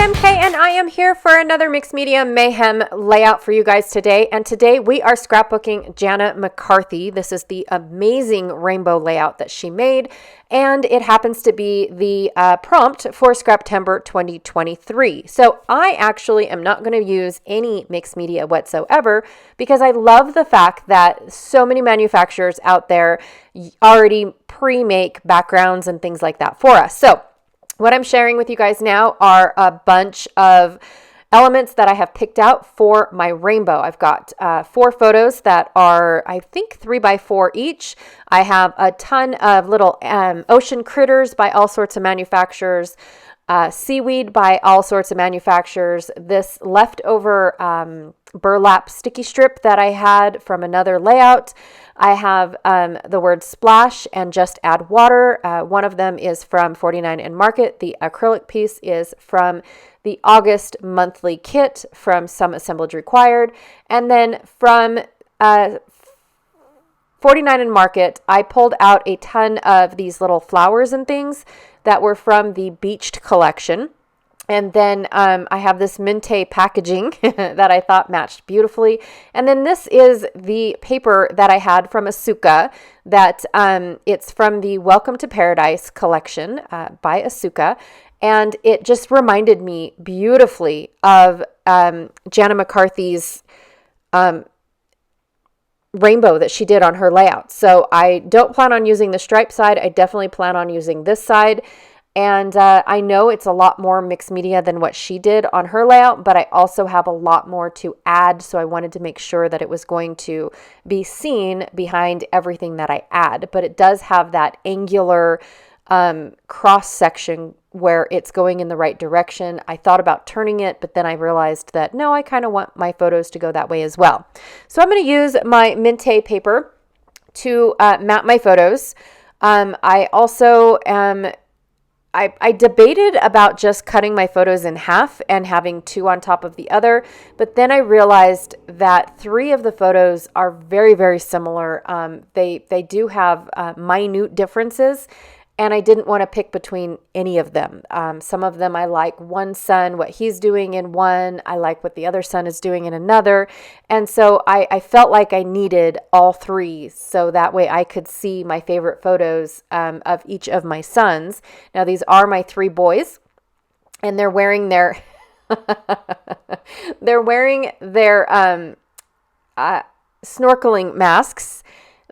MK, and I am here for another Mixed Media Mayhem layout for you guys today. And today we are scrapbooking Jana McCarthy. This is the amazing rainbow layout that she made, and it happens to be the prompt for Scraptember 2023. So I actually am not going to use any mixed media whatsoever because I love the fact that so many manufacturers out there already pre-make backgrounds and things like that for us. So what I'm sharing with you guys now are a bunch of elements that I have picked out for my rainbow. I've got 4 photos that are, I think, 3x4 each. I have a ton of little ocean critters by all sorts of manufacturers, seaweed by all sorts of manufacturers, this leftover burlap sticky strip that I had from another layout. I have the word splash and just add water. One of them is from 49 and Market. The acrylic piece is from the August monthly kit from Some Assemblage Required. And then from 49 and Market, I pulled out a ton of these little flowers and things that were from the Beached collection. And then I have this Minte packaging that I thought matched beautifully. And then this is the paper that I had from Asuka that it's from the Welcome to Paradise collection by Asuka. And it just reminded me beautifully of Jana McCarthy's rainbow that she did on her layout. So I don't plan on using the stripe side. I definitely plan on using this side. And I know it's a lot more mixed media than what she did on her layout, but I also have a lot more to add. So I wanted to make sure that it was going to be seen behind everything that I add. But it does have that angular cross section where it's going in the right direction. I thought about turning it, but then I realized that no, I kind of want my photos to go that way as well. So I'm going to use my Minte paper to map my photos. I also I debated about just cutting my photos in half and having 2 on top of the other, but then I realized that 3 of the photos are very, very similar. They do have minute differences, and I didn't want to pick between any of them. Some of them I like one son, what he's doing in one. I like what the other son is doing in another. And so I felt like I needed all 3 so that way I could see my favorite photos of each of my sons. Now, these are my 3 boys, and they're wearing their snorkeling masks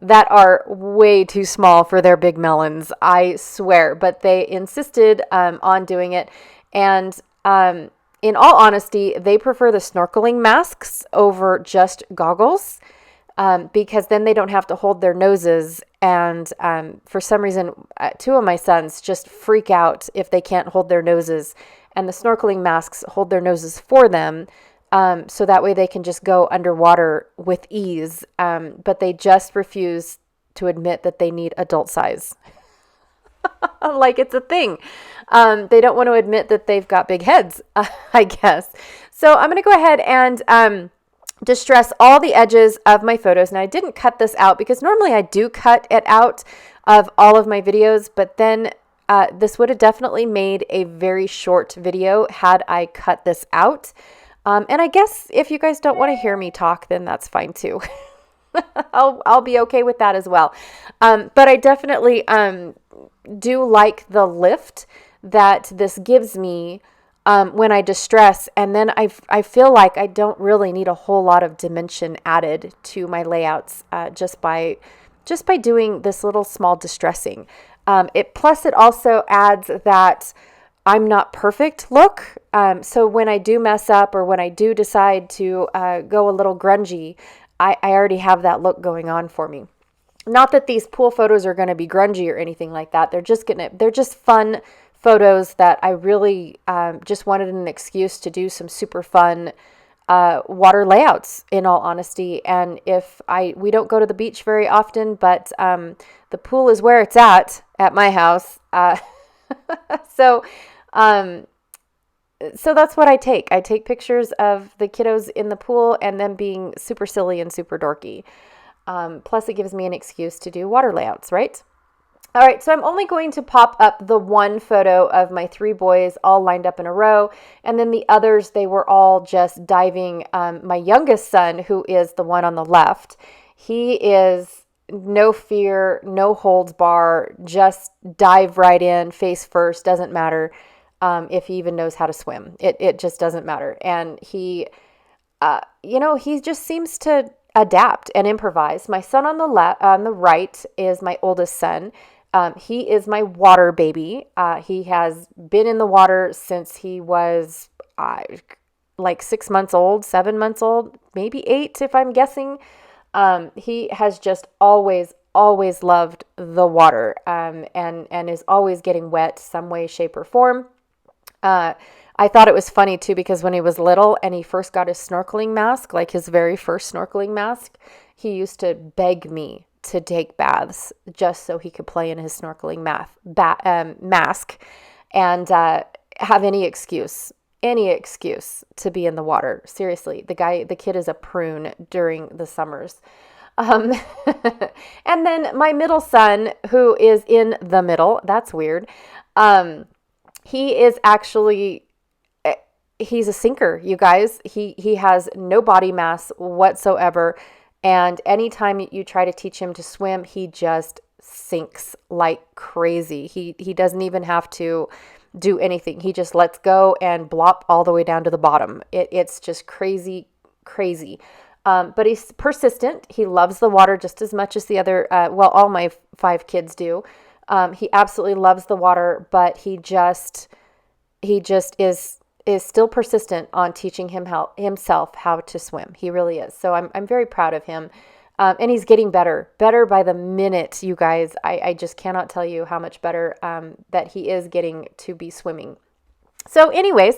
that are way too small for their big melons, I swear. But they insisted on doing it. And in all honesty, they prefer the snorkeling masks over just goggles because then they don't have to hold their noses. And for some reason, 2 of my sons just freak out if they can't hold their noses. And the snorkeling masks hold their noses for them. So that way they can just go underwater with ease. But they just refuse to admit that they need adult size. Like it's a thing. They don't want to admit that they've got big heads, I guess. So I'm going to go ahead and distress all the edges of my photos. Now, I didn't cut this out because normally I do cut it out of all of my videos, but then this would have definitely made a very short video had I cut this out. And I guess if you guys don't want to hear me talk, then that's fine too. I'll be okay with that as well. But I definitely do like the lift that this gives me when I distress. And then I feel like I don't really need a whole lot of dimension added to my layouts just by doing this little small distressing. Plus it also adds that I'm not perfect look. So when I do mess up or when I do decide to go a little grungy, I already have that look going on for me. Not that these pool photos are going to be grungy or anything like that. They're just fun photos that I really just wanted an excuse to do some super fun water layouts, in all honesty. And we don't go to the beach very often, but the pool is where it's at my house. So that's what I take. I take pictures of the kiddos in the pool and them being super silly and super dorky. Plus it gives me an excuse to do water layouts, right? All right, so I'm only going to pop up the one photo of my three boys all lined up in a row, and then the others, they were all just diving. My youngest son, who is the one on the left, he is no fear, no holds bar, just dive right in, face first, doesn't matter if he even knows how to swim. It just doesn't matter. And he just seems to adapt and improvise. My son on the right is my oldest son. He is my water baby. He has been in the water since he was like 6 months old, 7 months old, maybe 8 if I'm guessing. He has just always loved the water, and is always getting wet some way, shape, or form. I thought it was funny too, because when he was little and he first got his snorkeling mask, like his very first snorkeling mask, he used to beg me to take baths just so he could play in his snorkeling mask, and have any excuse to be in the water. Seriously, the kid is a prune during the summers. And then my middle son, who is in the middle, that's weird. He is actually, he's a sinker, you guys. He has no body mass whatsoever. And anytime you try to teach him to swim, he just sinks like crazy. He doesn't even have to do anything. He just lets go and blop all the way down to the bottom. It's just crazy. But he's persistent. He loves the water just as much as the other, all my 5 kids do. He absolutely loves the water, but he just is still persistent on teaching himself how to swim. He really is. So I'm very proud of him. And he's getting better by the minute, you guys. I just cannot tell you how much better that he is getting to be swimming. So anyways,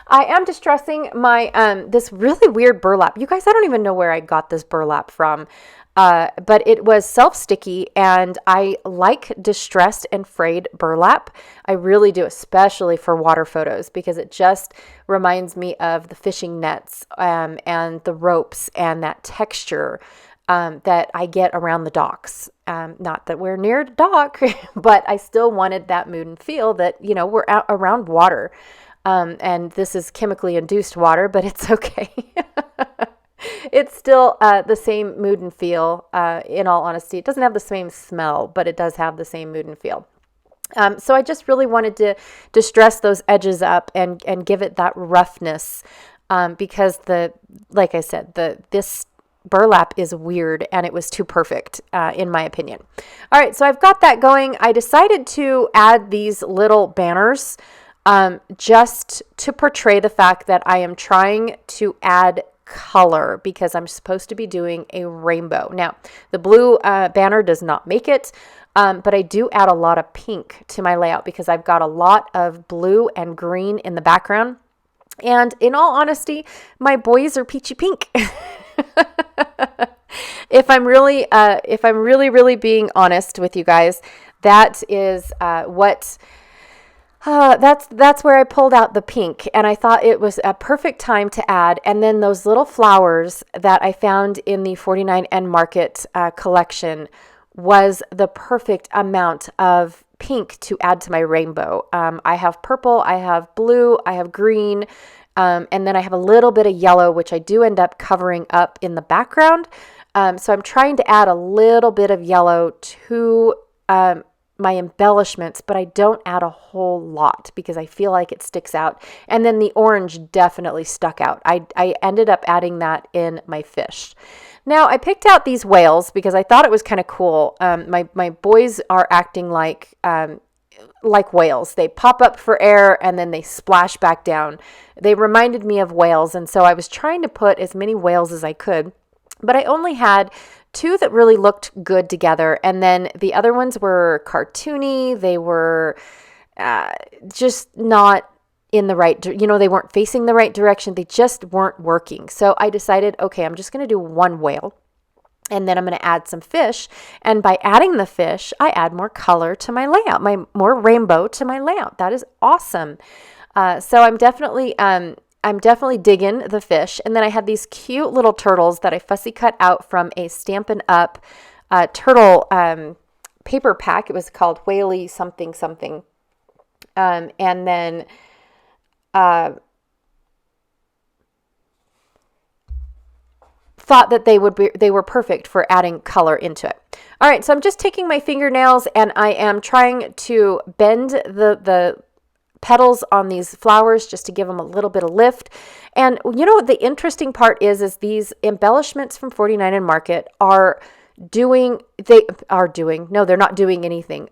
I am distressing my this really weird burlap. You guys, I don't even know where I got this burlap from. But it was self-sticky, and I like distressed and frayed burlap. I really do, especially for water photos, because it just reminds me of the fishing nets and the ropes and that texture that I get around the docks. Not that we're near a dock, but I still wanted that mood and feel that, we're out around water. And this is chemically induced water, but it's okay. It's still the same mood and feel, in all honesty. It doesn't have the same smell, but it does have the same mood and feel. So I just really wanted to distress those edges up and give it that roughness, because like I said, this burlap is weird, and it was too perfect, in my opinion. All right, so I've got that going. I decided to add these little banners, just to portray the fact that I am trying to add color, because I'm supposed to be doing a rainbow. Now, the blue banner does not make it, but I do add a lot of pink to my layout, because I've got a lot of blue and green in the background. And in all honesty, my boys are peachy pink. If I'm really being honest with you guys, that is that's where I pulled out the pink, and I thought it was a perfect time to add. And then those little flowers that I found in the 49N Market collection was the perfect amount of pink to add to my rainbow. I have purple, I have blue, I have green, and then I have a little bit of yellow, which I do end up covering up in the background. So I'm trying to add a little bit of yellow to my embellishments, but I don't add a whole lot because I feel like it sticks out. And then the orange definitely stuck out. I ended up adding that in my fish. Now, I picked out these whales because I thought it was kind of cool. My boys are acting like whales. They pop up for air and then they splash back down. They reminded me of whales, and so I was trying to put as many whales as I could, but I only had 2 that really looked good together, and then the other ones were cartoony. They were just not in the right, they weren't facing the right direction. They just weren't working. So I decided, okay, I'm just going to do 1 whale, and then I'm going to add some fish. And by adding the fish, I add more color to my layout, more rainbow to my layout. That is awesome. So I'm definitely digging the fish. And then I had these cute little turtles that I fussy cut out from a Stampin' Up turtle paper pack. It was called Whaley something something. And then thought that they were perfect for adding color into it. All right, so I'm just taking my fingernails and I am trying to bend the petals on these flowers just to give them a little bit of lift. And you know what the interesting part is these embellishments from 49 and Market they're not doing anything.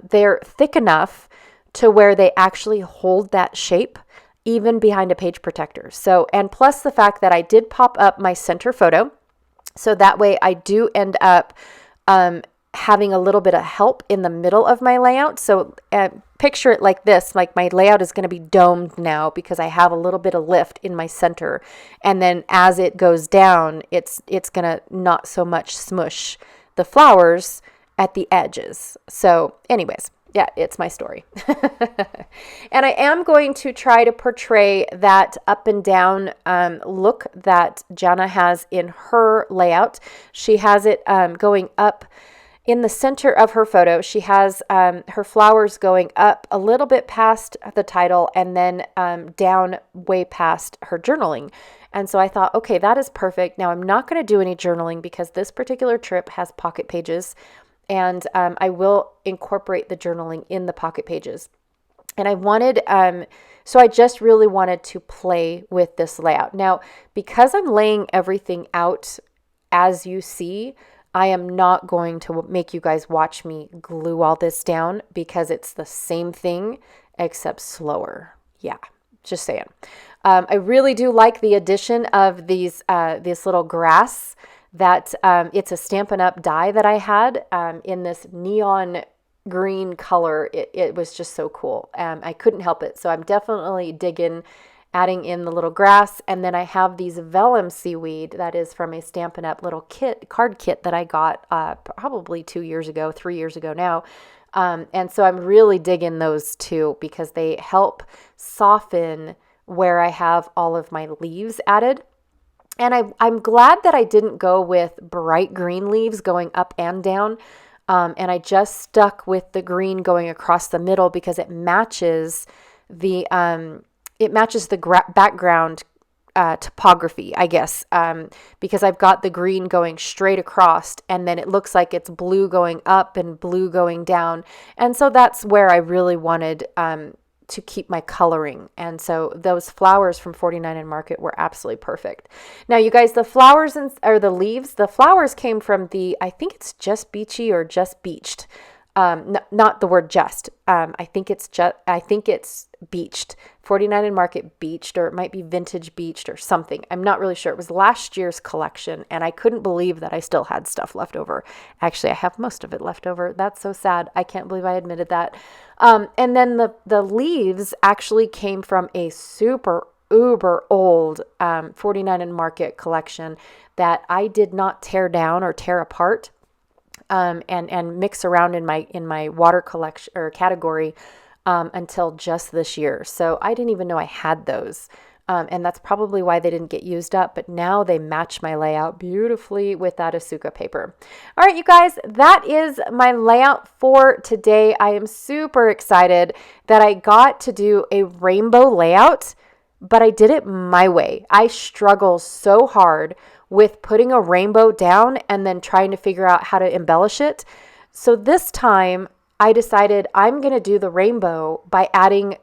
They're thick enough to where they actually hold that shape even behind a page protector. So, and plus the fact that I did pop up my center photo, so that way I do end up having a little bit of help in the middle of my layout. So picture it like this, like my layout is going to be domed now because I have a little bit of lift in my center. And then as it goes down, it's going to not so much smush the flowers at the edges. So anyways, yeah, it's my story. And I am going to try to portray that up and down look that Jana has in her layout. She has it going up in the center of her photo. She has her flowers going up a little bit past the title and then down way past her journaling. And so I thought, okay, that is perfect. Now I'm not going to do any journaling because this particular trip has pocket pages. And I will incorporate the journaling in the pocket pages. And I wanted, so I just really wanted to play with this layout. Now, because I'm laying everything out as you see, I am not going to make you guys watch me glue all this down because it's the same thing except slower. Yeah, just saying. I really do like the addition of this little grass that it's a Stampin' Up! Die that I had in this neon green color. It was just so cool. I couldn't help it. So I'm definitely digging adding in the little grass. And then I have these vellum seaweed that is from a Stampin' Up! Little card kit that I got probably 3 years ago now. And so I'm really digging those too because they help soften where I have all of my leaves added. And I'm glad that I didn't go with bright green leaves going up and down. And I just stuck with the green going across the middle because it matches the background topography, I guess, because I've got the green going straight across and then it looks like it's blue going up and blue going down. And so that's where I really wanted to keep my coloring. And so those flowers from 49 and Market were absolutely perfect. Now, you guys, the flowers or the leaves, the flowers came from I think it's Just Beachy or Just Beached. Not the word just. I think it's beached. 49 and Market beached, or it might be vintage beached or something. I'm not really sure. It was last year's collection, and I couldn't believe that I still had stuff left over. Actually, I have most of it left over. That's so sad. I can't believe I admitted that. And then the leaves actually came from a super uber old 49 and Market collection that I did not tear down or tear apart. And mix around in my water collection or category until just this year. So I didn't even know I had those. And that's probably why they didn't get used up. But now they match my layout beautifully with that Asuka paper. All right, you guys, that is my layout for today. I am super excited that I got to do a rainbow layout, but I did it my way. I struggle so hard with putting a rainbow down and then trying to figure out how to embellish it. So this time I decided I'm going to do the rainbow by adding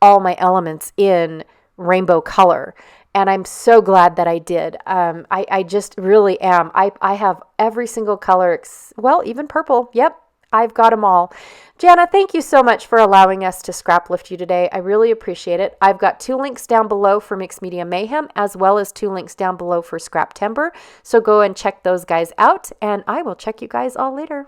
all my elements in rainbow color. And I'm so glad that I did. I just really am. I have every single color, even purple. Yep, I've got them all. Jana, thank you so much for allowing us to scrap lift you today. I really appreciate it. I've got 2 links down below for Mixed Media Mayhem, as well as 2 links down below for Scraptember. So go and check those guys out, and I will check you guys all later.